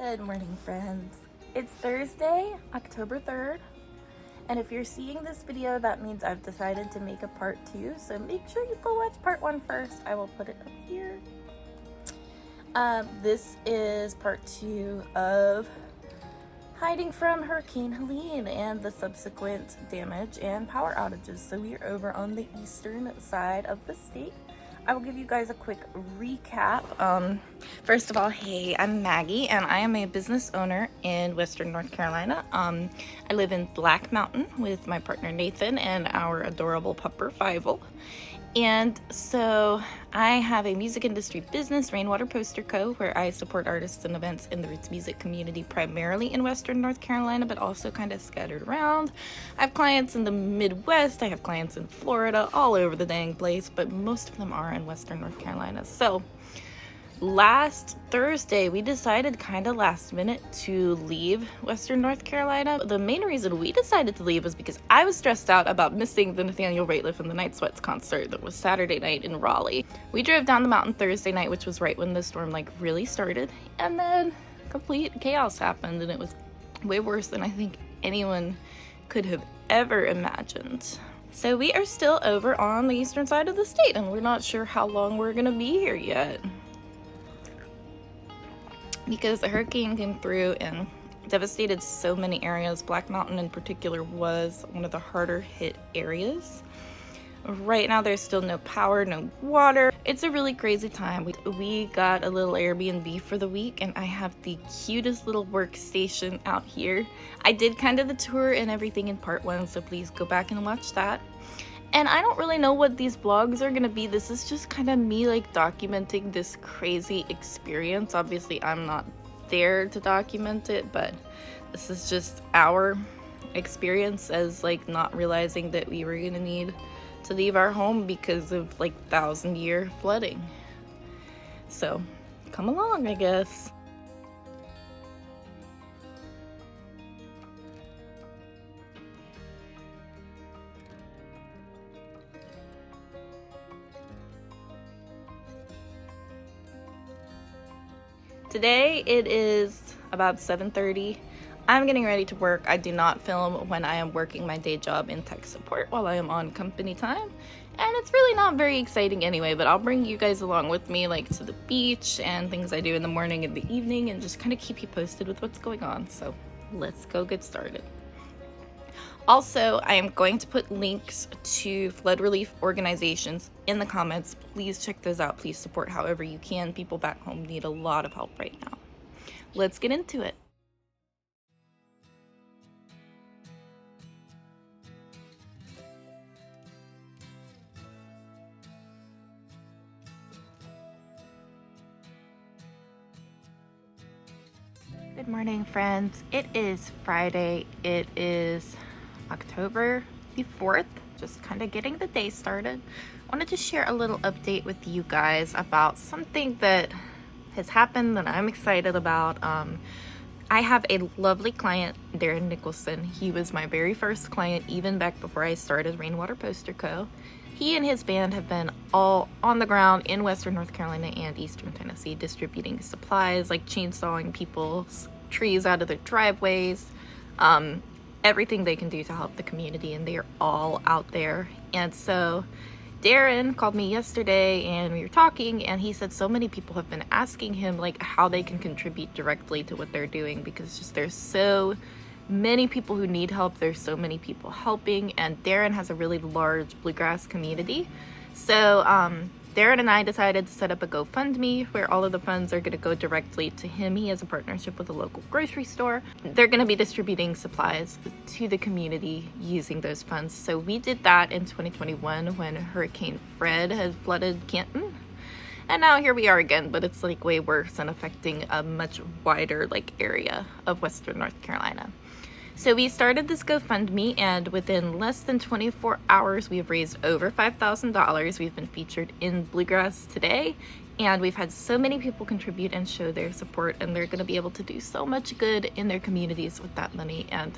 Good morning, friends. It's Thursday, October 3rd, and if you're seeing this video, that means I've decided to make a part 2, so make sure you go watch part 1 first. I will put it up here. This is part 2 of hiding from Hurricane Helene and the subsequent damage and power outages. So we are over on the eastern side of the state. I will give you guys a quick recap. First of all, hey, I'm Maggie, and I am a business owner in Western North Carolina. I live in Black Mountain with my partner Nathan and our adorable pupper Fievel. And so I have a music industry business, Rainwater Poster Co., where I support artists and events in the roots music community, primarily in Western North Carolina, but also kind of scattered around. I have clients in the Midwest, I have clients in Florida, all over the dang place, but most of them are in Western North Carolina. So last Thursday, we decided kind of last minute to leave Western North Carolina. The main reason we decided to leave was because I was stressed out about missing the Nathaniel Rateliff and the Night Sweats concert that was Saturday night in Raleigh. We drove down the mountain Thursday night, which was right when the storm really started, and then complete chaos happened, and it was way worse than I think anyone could have ever imagined. So we are still over on the eastern side of the state, and we're not sure how long we're gonna be here yet, because the hurricane came through and devastated so many areas. Black Mountain in particular was one of the harder hit areas. Right now there's still no power, no water. It's a really crazy time. We got a little Airbnb for the week, and I have the cutest little workstation out here. I did kind of the tour and everything in part 1, so please go back and watch that. And I don't really know what these vlogs are gonna be. This is just kind of me documenting this crazy experience. Obviously I'm not there to document it, but this is just our experience as not realizing that we were gonna need to leave our home because of 1,000-year flooding. So come along, I guess. Today it is about 7:30. I'm getting ready to work. I do not film when I am working my day job in tech support while I am on company time, and it's really not very exciting anyway, but I'll bring you guys along with me to the beach and things I do in the morning and the evening, and just kind of keep you posted with what's going on. So let's go get started. Also, I am going to put links to flood relief organizations in the comments. Please check those out. Please support however you can. People back home need a lot of help right now. Let's get into it. Good morning, friends. It is Friday. It is October the 4th, just kind of getting the day started. I wanted to share a little update with you guys about something that has happened that I'm excited about. I have a lovely client, Darren Nicholson. He was my very first client even back before I started Rainwater Poster Co. He and his band have been all on the ground in Western North Carolina and Eastern Tennessee distributing supplies, chainsawing people's trees out of their driveways, everything they can do to help the community, and they're all out there. And so Darren called me yesterday and we were talking, and he said so many people have been asking him how they can contribute directly to what they're doing, because there's so many people who need help. There's so many people helping, and Darren has a really large bluegrass community. So Darren and I decided to set up a GoFundMe where all of the funds are going to go directly to him. He has a partnership with a local grocery store. They're going to be distributing supplies to the community using those funds. So we did that in 2021 when Hurricane Fred had flooded Canton. And now here we are again, but it's way worse and affecting a much wider area of Western North Carolina. So we started this GoFundMe, and within less than 24 hours, we've raised over $5,000. We've been featured in Bluegrass Today, and we've had so many people contribute and show their support, and they're going to be able to do so much good in their communities with that money. And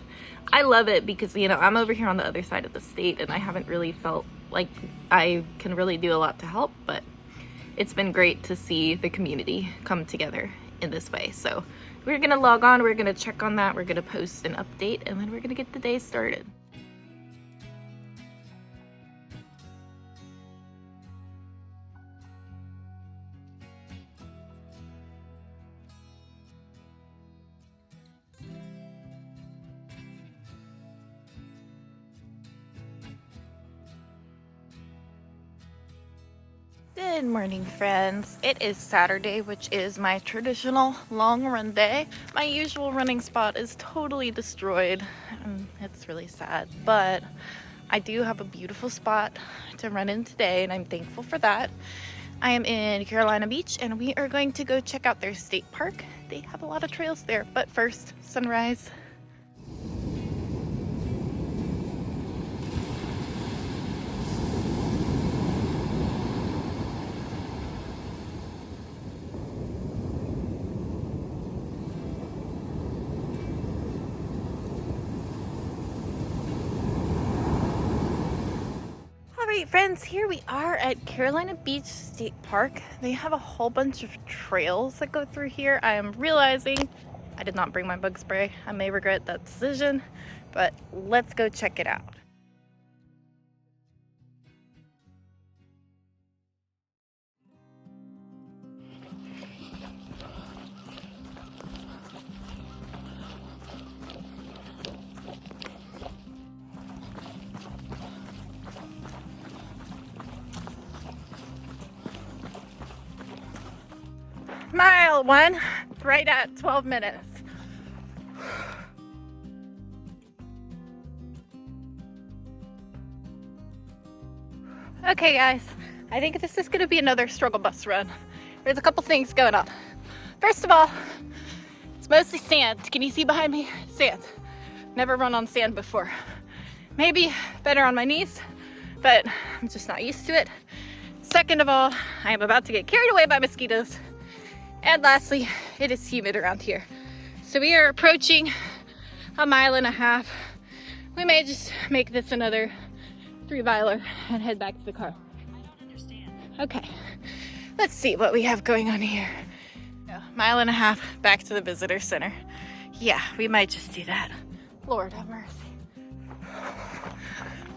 I love it because, I'm over here on the other side of the state, and I haven't really felt like I can really do a lot to help, but it's been great to see the community come together in this way. So we're gonna log on, we're gonna check on that, we're gonna post an update, and then we're gonna get the day started. Good morning, friends. It is Saturday, which is my traditional long run day. My usual running spot is totally destroyed, and it's really sad, but I do have a beautiful spot to run in today, and I'm thankful for that. I am in Carolina Beach, and we are going to go check out their state park. They have a lot of trails there, but first, sunrise. Alright friends, here we are at Carolina Beach State Park. They have a whole bunch of trails that go through here. I am realizing I did not bring my bug spray. I may regret that decision, but let's go check it out. Mile 1, right at 12 minutes. Okay guys, I think this is gonna be another struggle bus run. There's a couple things going on. First of all, it's mostly sand. Can you see behind me? Sand. Never run on sand before. Maybe better on my knees, but I'm just not used to it. Second of all, I am about to get carried away by mosquitoes. And lastly, it is humid around here. So we are approaching a mile and a half. We may just make this another 3-miler and head back to the car. I don't understand. Okay, let's see what we have going on here. Mile and a half back to the visitor center. Yeah, we might just do that. Lord have mercy.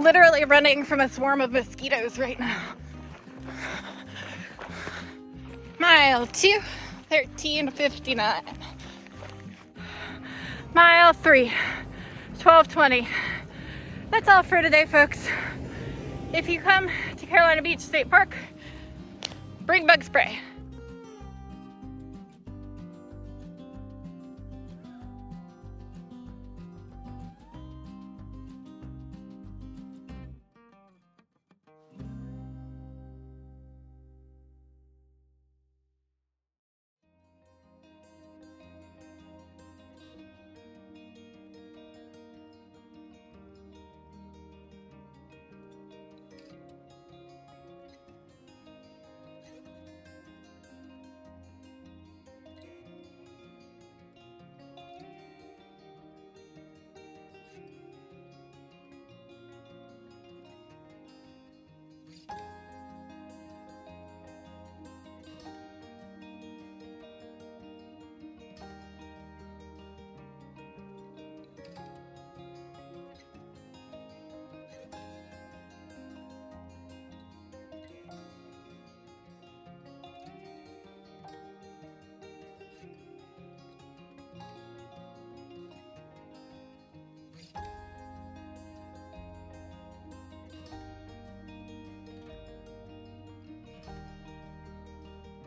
Literally running from a swarm of mosquitoes right now. Mile 2. 13:59. Mile 3, 12:20. That's all for today, folks. If you come to Carolina Beach State Park, bring bug spray.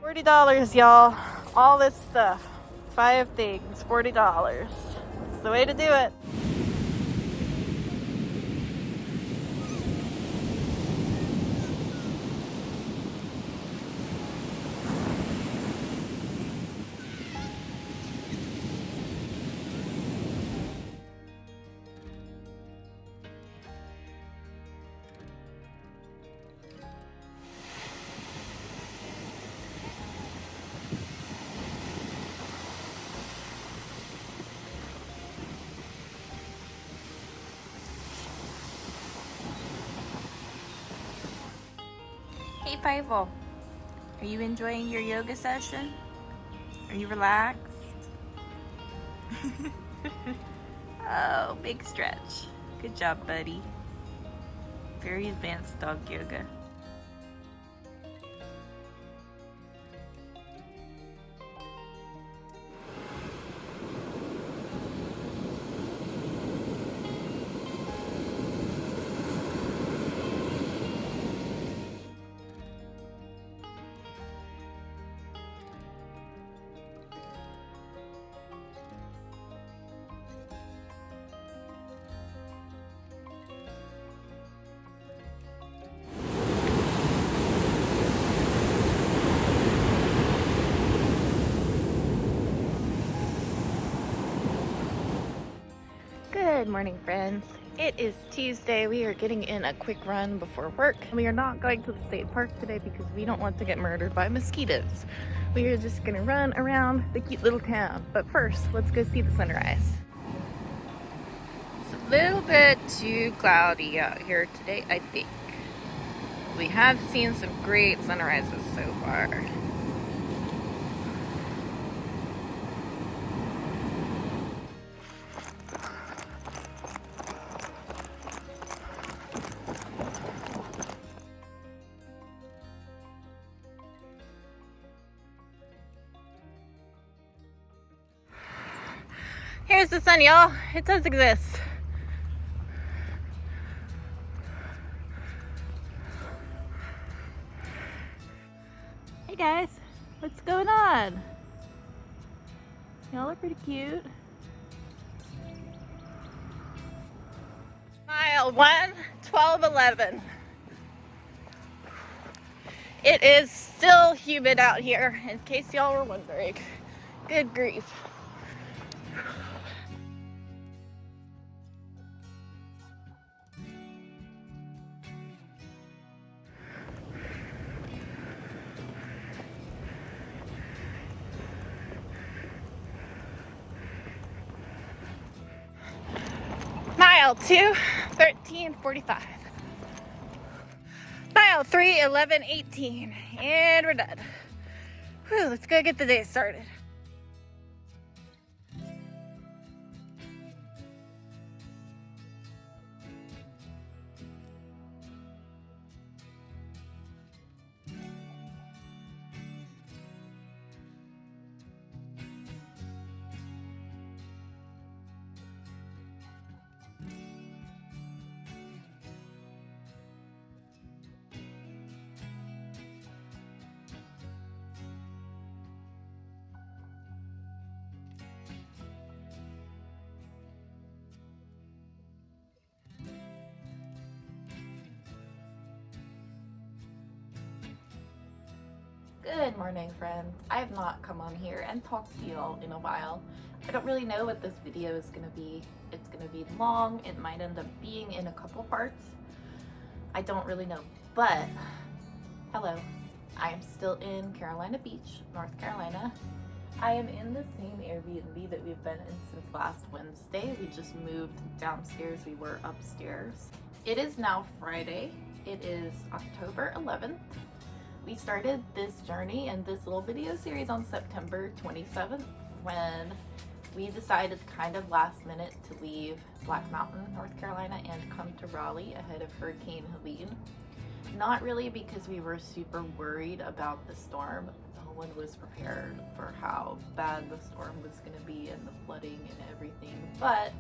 $40, y'all. All this stuff. 5 things, $40. It's the way to do it. Hey Fievel, are you enjoying your yoga session? Are you relaxed? Oh, big stretch. Good job, buddy. Very advanced dog yoga. Good morning, friends. It is Tuesday. We are getting in a quick run before work. We are not going to the state park today because we don't want to get murdered by mosquitoes. We are just gonna run around the cute little town. But first, let's go see the sunrise. It's a little bit too cloudy out here today, I think. We have seen some great sunrises so far. Here's the sun, y'all. It does exist. Hey guys, what's going on? Y'all are pretty cute. Mile 1, 12:11. It is still humid out here, in case y'all were wondering. Good grief. Mile 2, 13:45. Mile 3, 11:18. And we're done. Whew, let's go get the day started. Good morning, friends. I have not come on here and talked to y'all in a while. I don't really know what this video is gonna be. It's gonna be long. It might end up being in a couple parts. I don't really know, but hello. I am still in Carolina Beach, North Carolina. I am in the same Airbnb that we've been in since last Wednesday. We just moved downstairs. We were upstairs. It is now Friday. It is October 11th. We started this journey and this little video series on September 27th when we decided kind of last minute to leave Black Mountain, North Carolina and come to Raleigh ahead of Hurricane Helene. Not really because we were super worried about the storm. No one was prepared for how bad the storm was going to be and the flooding and everything. But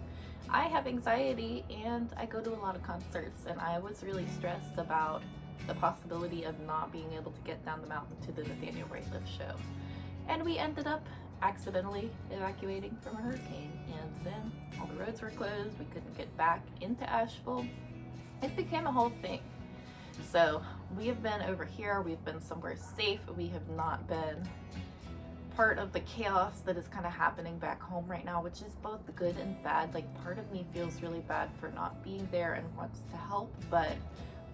I have anxiety and I go to a lot of concerts, and I was really stressed about the possibility of not being able to get down the mountain to the Nathaniel Rateliff show. And we ended up accidentally evacuating from a hurricane, and then all the roads were closed. We couldn't get back into Asheville. It became a whole thing. So we have been over here, we've been somewhere safe. We have not been part of the chaos that is kind of happening back home right now, which is both good and bad. Like, part of me feels really bad for not being there and wants to help, but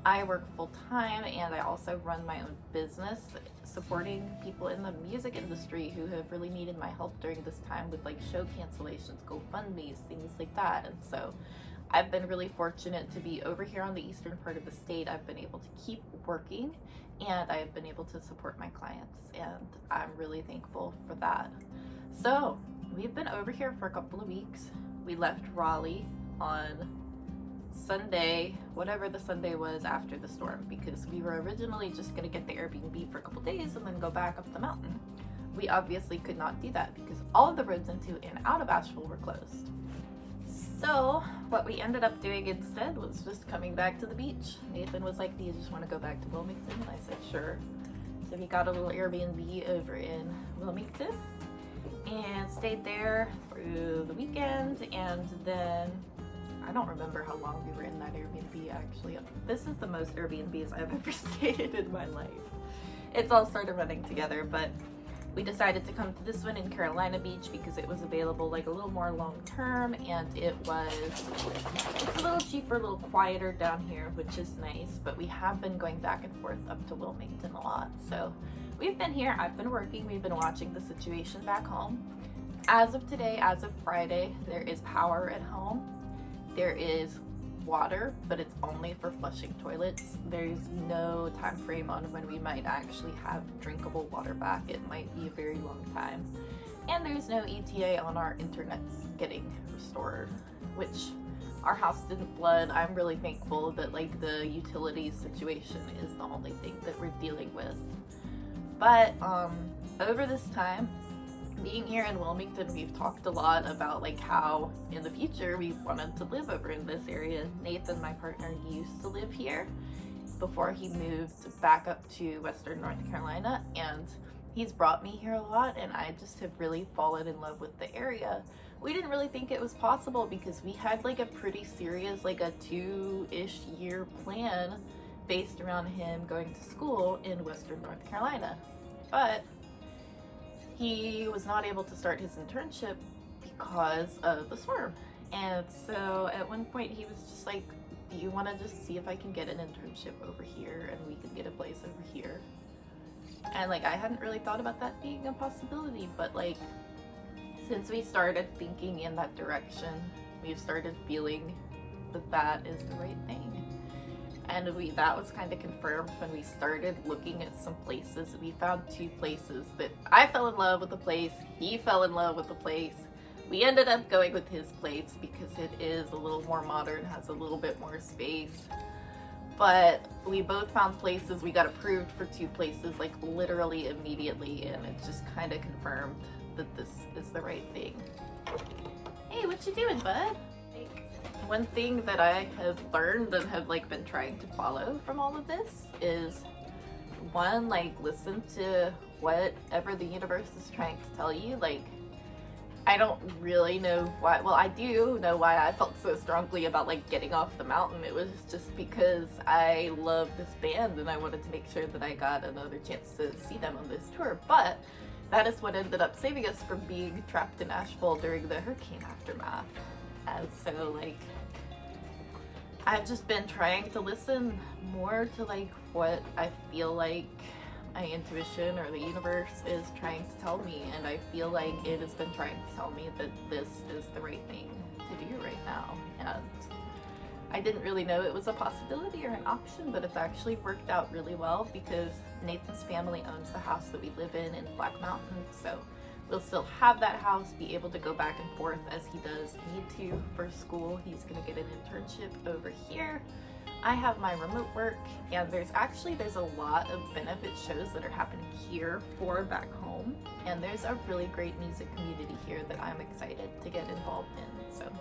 I work full-time and I also run my own business supporting people in the music industry who have really needed my help during this time with like show cancellations, GoFundMes, things like that. And so I've been really fortunate to be over here on the eastern part of the state. I've been able to keep working and I've been able to support my clients, and I'm really thankful for that. So we've been over here for a couple of weeks. We left Raleigh on Sunday, whatever the Sunday was after the storm, because we were originally just gonna get the Airbnb for a couple days and then go back up the mountain. We obviously could not do that because all of the roads into and out of Asheville were closed. So what we ended up doing instead was just coming back to the beach. Nathan was like, do you just want to go back to Wilmington? And I said, sure. So we got a little Airbnb over in Wilmington and stayed there through the weekend, and then I don't remember how long we were in that Airbnb actually. This is the most Airbnbs I've ever stayed in my life. It's all sort of running together, but we decided to come to this one in Carolina Beach because it was available like a little more long term, and it's a little cheaper, a little quieter down here, which is nice. But we have been going back and forth up to Wilmington a lot. So we've been here, I've been working, we've been watching the situation back home. As of today, as of Friday, there is power at home. There is water, but it's only for flushing toilets. There's no time frame on when we might actually have drinkable water back. It might be a very long time. And there's no ETA on our internet's getting restored, which our house didn't flood. I'm really thankful that like the utilities situation is the only thing that we're dealing with. But over this time, being here in Wilmington, we've talked a lot about like how in the future we wanted to live over in this area. Nathan, my partner, used to live here before he moved back up to Western North Carolina, and he's brought me here a lot, and I just have really fallen in love with the area. We didn't really think it was possible because we had like a pretty serious, like a 2-ish year plan based around him going to school in Western North Carolina. But he was not able to start his internship because of the storm. And so at one point he was just like, do you want to just see if I can get an internship over here and we can get a place over here? And like, I hadn't really thought about that being a possibility, but like, since we started thinking in that direction, we've started feeling that that is the right thing. And that was kind of confirmed when we started looking at some places. We found 2 places that I fell in love with the place, he fell in love with the place. We ended up going with his place because it is a little more modern, has a little bit more space. But we both found places, we got approved for 2 places like literally immediately, and it just kind of confirmed that this is the right thing. Hey, what you doing, bud? One thing that I have learned and have like been trying to follow from all of this is, one, like listen to whatever the universe is trying to tell you. Like, I don't really know why, well I do know why I felt so strongly about like getting off the mountain. It was just because I love this band and I wanted to make sure that I got another chance to see them on this tour. But that is what ended up saving us from being trapped in Asheville during the hurricane aftermath. And so like, I've just been trying to listen more to like what I feel like my intuition or the universe is trying to tell me, and I feel like it has been trying to tell me that this is the right thing to do right now. And I didn't really know it was a possibility or an option, but it's actually worked out really well because Nathan's family owns the house that we live in Black Mountain, so we'll still have that house, be able to go back and forth as he does need to for school. He's gonna get an internship over here. I have my remote work, and there's a lot of benefit shows that are happening here for back home, and there's a really great music community here that I'm excited to get involved in. So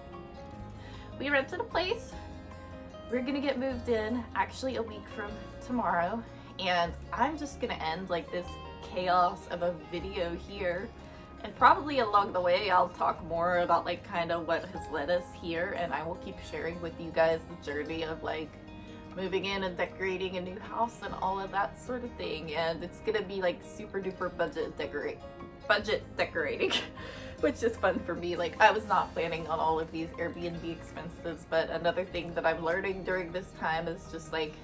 we rented a place. We're gonna get moved in actually a week from tomorrow, and I'm just gonna end like this chaos of a video here. And probably along the way, I'll talk more about like kind of what has led us here, and I will keep sharing with you guys the journey of like moving in and decorating a new house and all of that sort of thing. And it's gonna be like super duper budget decorating, which is fun for me. Like, I was not planning on all of these Airbnb expenses, but another thing that I'm learning during this time is just like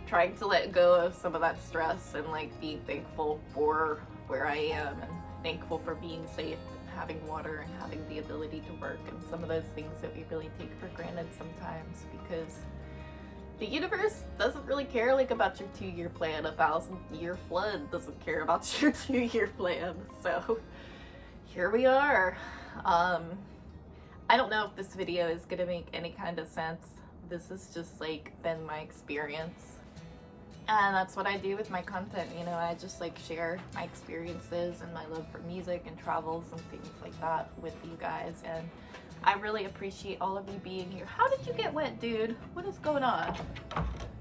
trying to let go of some of that stress and like being thankful for where I am, and thankful for being safe, having water, and having the ability to work, and some of those things that we really take for granted sometimes, because the universe doesn't really care like about your 2-year plan. 1,000-year flood doesn't care about your 2-year plan. So here we are. I don't know if this video is gonna make any kind of sense. This has just like been my experience, and that's what I do with my content. You know, I just like share my experiences and my love for music and travels and things like that with you guys, and I really appreciate all of you being here. How did you get wet, dude? What is going on?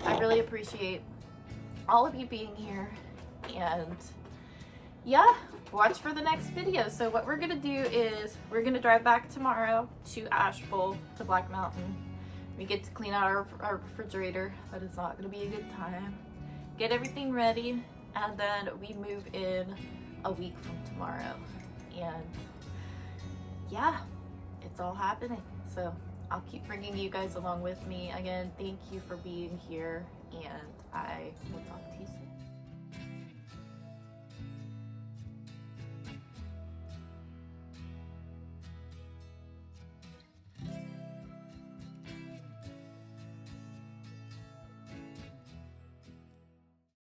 I really appreciate all of you being here, and yeah, watch for the next video. So what we're gonna do is we're gonna drive back tomorrow to Asheville, to Black Mountain. We get to clean out our refrigerator. That is not gonna be a good time. Get everything ready, and then we move in a week from tomorrow. And yeah, it's all happening. So I'll keep bringing you guys along with me. Again, thank you for being here, and I will talk to you soon.